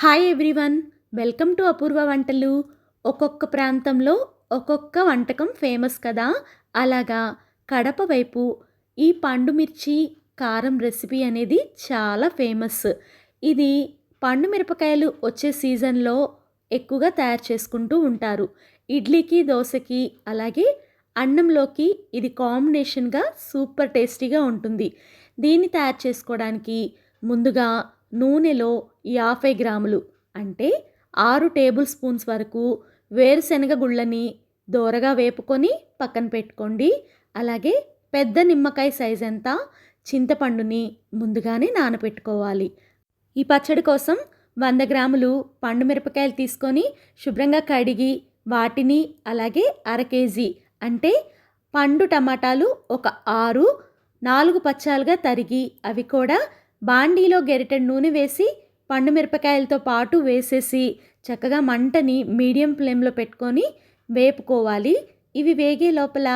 Hi everyone, welcome to అపూర్వ వంటలు. ఒక్కొక్క ప్రాంతంలో ఒక్కొక్క వంటకం ఫేమస్ కదా. అలాగా కడప వైపు ఈ పండు మిర్చి కారం రెసిపీ అనేది చాలా ఫేమస్. ఇది పండు మిరపకాయలు వచ్చే సీజన్లో ఎక్కువగా తయారు చేసుకుంటూ ఉంటారు. ఇడ్లీకి, దోశకి, అలాగే అన్నంలోకి ఇది కాంబినేషన్గా సూపర్ టేస్టీగా ఉంటుంది. దీన్ని తయారు చేసుకోవడానికి ముందుగా నూనెలో 50 గ్రాములు అంటే 6 టేబుల్ స్పూన్స్ వరకు వేరుశనగ గుళ్ళని దోరగా వేపుకొని పక్కన పెట్టుకోండి. అలాగే పెద్ద నిమ్మకాయ సైజ్ అంతా చింతపండుని ముందుగానే నానబెట్టుకోవాలి. ఈ పచ్చడి కోసం 100 గ్రాములు పండు మిరపకాయలు తీసుకొని శుభ్రంగా కడిగి వాటిని, అలాగే అర కేజీ అంటే పండు టమాటాలు ఒక 6, 4 పచ్చాలుగా తరిగి అవి కూడా బాండీలో గెరిటెడు నూనె వేసి పండు మిరపకాయలతో పాటు వేసేసి చక్కగా మంటని మీడియం ఫ్లేమ్లో పెట్టుకొని వేపుకోవాలి. ఇవి వేగే లోపల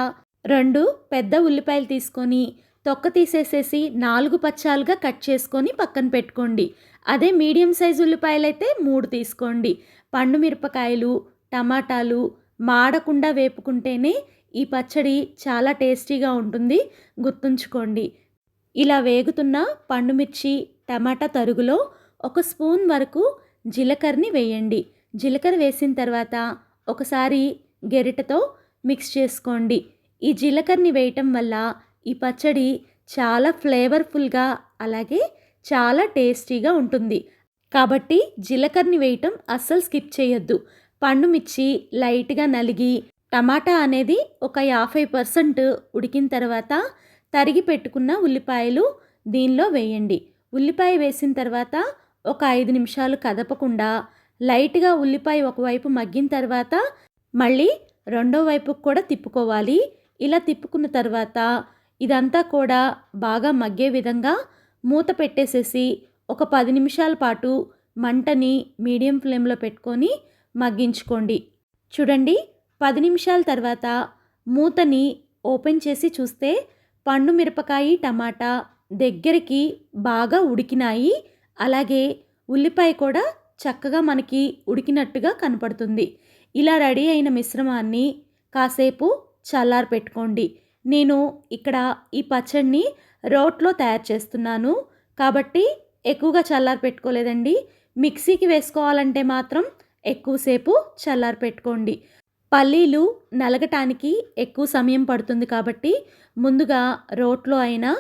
2 పెద్ద ఉల్లిపాయలు తీసుకొని తొక్క తీసేసేసి 4 పచ్చాలుగా కట్ చేసుకొని పక్కన పెట్టుకోండి. అదే మీడియం సైజు ఉల్లిపాయలు అయితే 3 తీసుకోండి. పండు మిరపకాయలు, టమాటాలు మాడకుండా వేపుకుంటేనే ఈ పచ్చడి చాలా టేస్టీగా ఉంటుంది, గుర్తుంచుకోండి. ఇలా వేగుతున్న పండుమిర్చి, టమాటా తరుగులో 1 స్పూన్ వరకు జీలకర్రని వేయండి. జీలకర్ర వేసిన తర్వాత ఒకసారి గెరిటతో మిక్స్ చేసుకోండి. ఈ జీలకర్రని వేయటం వల్ల ఈ పచ్చడి చాలా ఫ్లేవర్ఫుల్గా, అలాగే చాలా టేస్టీగా ఉంటుంది. కాబట్టి జీలకర్రని వేయటం అస్సలు స్కిప్ చేయొద్దు. పండుమిర్చి లైట్గా నలిగి టమాటా అనేది ఒక 50% ఉడికిన తర్వాత తరిగి పెట్టుకున్న ఉల్లిపాయలు దీనిలో వేయండి. ఉల్లిపాయ వేసిన తర్వాత ఒక 5 నిమిషాలు కదపకుండా లైట్గా ఉల్లిపాయ ఒకవైపు మగ్గిన తర్వాత మళ్ళీ రెండో వైపుకు కూడా తిప్పుకోవాలి. ఇలా తిప్పుకున్న తర్వాత ఇదంతా కూడా బాగా మగ్గే విధంగా మూత పెట్టేసేసి ఒక 10 నిమిషాల పాటు మంటని మీడియం ఫ్లేమ్లో పెట్టుకొని మగ్గించుకోండి. చూడండి, 10 నిమిషాల తర్వాత మూతని ఓపెన్ చేసి చూస్తే పండు మిరపకాయ, టమాటా దగ్గరికి బాగా ఉడికినాయి. అలాగే ఉల్లిపాయ కూడా చక్కగా మనకి ఉడికినట్టుగా కనపడుతుంది. ఇలా రెడీ అయిన మిశ్రమాన్ని కాసేపు చల్లారి పెట్టుకోండి. నేను ఇక్కడ ఈ పచ్చడిని రోట్లో తయారు చేస్తున్నాను కాబట్టి ఎక్కువగా చల్లారి పెట్టుకోలేదండి. మిక్సీకి వేసుకోవాలంటే మాత్రం ఎక్కువసేపు చల్లారి పెట్టుకోండి. పల్లీలు నలగటానికి ఎక్కువ సమయం పడుతుంది కాబట్టి ముందుగా రోట్లో అయినా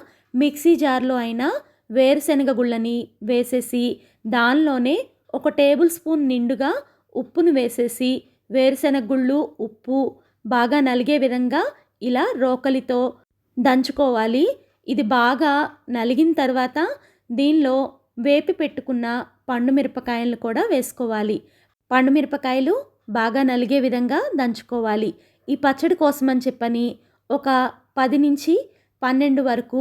మిక్సీ జార్లో అయినా వేరుశనగ గుళ్ళని వేసేసి దానిలోనే 1 టేబుల్ స్పూన్ నిండుగా ఉప్పును వేసేసి వేరుశనగ గుళ్ళు, ఉప్పు బాగా నలిగే విధంగా ఇలా రోకలితో దంచుకోవాలి. ఇది బాగా నలిగిన తర్వాత దీనిలో వేపి పెట్టుకున్న పండు మిరపకాయలను కూడా వేసుకోవాలి. పండు మిరపకాయలు బాగా నలిగే విధంగా దంచుకోవాలి. ఈ పచ్చడి కోసమని చెప్పని ఒక 10 నుంచి 12 వరకు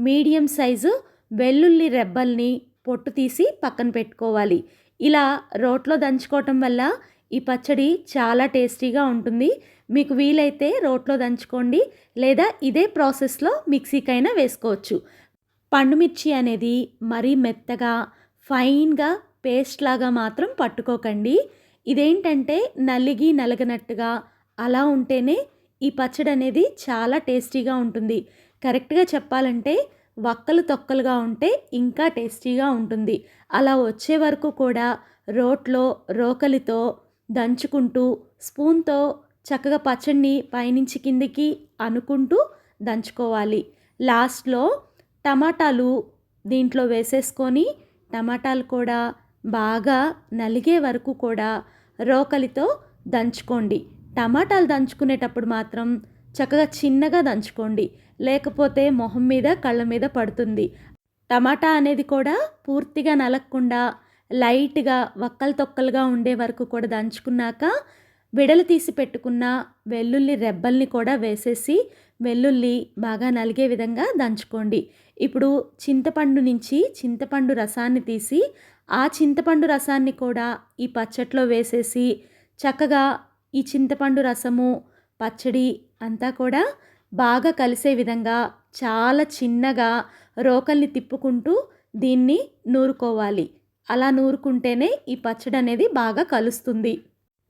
మీడియం సైజు వెల్లుల్లి రెబ్బల్ని పొట్టు తీసి పక్కన పెట్టుకోవాలి. ఇలా రోట్లో దంచుకోవటం వల్ల ఈ పచ్చడి చాలా టేస్టీగా ఉంటుంది. మీకు వీలైతే రోట్లో దంచుకోండి, లేదా ఇదే ప్రాసెస్లో మిక్సీకైనా వేసుకోవచ్చు. పండుమిర్చి అనేది మరీ మెత్తగా ఫైన్గా పేస్ట్ లాగా మాత్రం పట్టుకోకండి. ఇదేంటంటే నలిగి నలగనట్టుగా అలా ఉంటేనే ఈ పచ్చడి అనేది చాలా టేస్టీగా ఉంటుంది. కరెక్ట్గా చెప్పాలంటే వక్కలు తొక్కలుగా ఉంటే ఇంకా టేస్టీగా ఉంటుంది. అలా వచ్చే వరకు కూడా రోట్లో రోకలితో దంచుకుంటూ స్పూన్తో చక్కగా పచ్చడిని పైనుంచి కిందికి అనుకుంటూ దంచుకోవాలి. లాస్ట్లో టమాటాలు దీంట్లో వేసేసుకొని టమాటాలు కూడా బాగా నలిగే వరకు కూడా రోకలితో దంచుకోండి. టమాటాలు దంచుకునేటప్పుడు మాత్రం చక్కగా చిన్నగా దంచుకోండి, లేకపోతే మొహం మీద కళ్ళ మీద పడుతుంది. టమాటా అనేది కూడా పూర్తిగా నలగకుండా లైట్గా వక్కలు తొక్కలుగా ఉండే వరకు కూడా దంచుకున్నాక విడలు తీసి పెట్టుకున్న వెల్లుల్లి రెబ్బల్ని కూడా వేసేసి వెల్లుల్లి బాగా నలిగే విధంగా దంచుకోండి. ఇప్పుడు చింతపండు నుంచి చింతపండు రసాన్ని తీసి ఆ చింతపండు రసాన్ని కూడా ఈ పచ్చట్లో వేసేసి చక్కగా ఈ చింతపండు రసము, పచ్చడి అంతా కూడా బాగా కలిసే విధంగా చాలా చిన్నగా రోకల్ని తిప్పుకుంటూ దీన్ని నూరుకోవాలి. అలా నూరుకుంటేనే ఈ పచ్చడి అనేది బాగా కలుస్తుంది.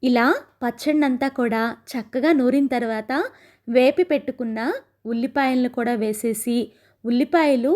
ఇలా పచ్చడినంతా కూడా చక్కగా నూరిన తర్వాత వేపి పెట్టుకున్న ఉల్లిపాయలను కూడా వేసేసి, ఉల్లిపాయలు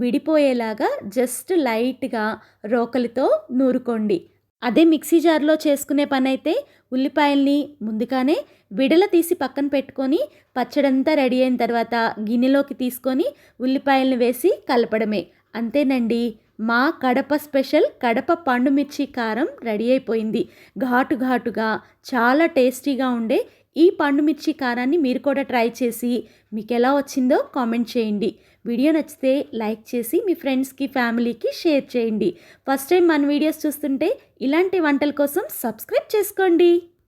విడిపోయేలాగా జస్ట్ లైట్‌గా రోకలితో నూరుకోండి. అదే మిక్సీ జార్‌లో చేసుకునే పనైతే ఉల్లిపాయల్ని ముందుగానే విడల తీసి పక్కన పెట్టుకొని, పచ్చడంతా రెడీ అయిన తర్వాత గిన్నెలోకి తీసుకొని ఉల్లిపాయలను వేసి కలపడమే. అంతేనండి. మా కడప స్పెషల్ కడప పండు మిర్చి కారం రెడీ అయిపోయింది. ఘాటు ఘాటుగా చాలా టేస్టీగా ఉండే ఈ పండు మిర్చి కారాన్ని మీరు కూడా ట్రై చేసి మీకెలా వచ్చిందో కామెంట్ చేయండి. వీడియో నచ్చితే లైక్ చేసి మీ ఫ్రెండ్స్‌కి, ఫ్యామిలీకి షేర్ చేయండి. ఫస్ట్ టైం మన వీడియోస్ చూస్తుంటే ఇలాంటి వంటల కోసం సబ్స్క్రైబ్ చేసుకోండి.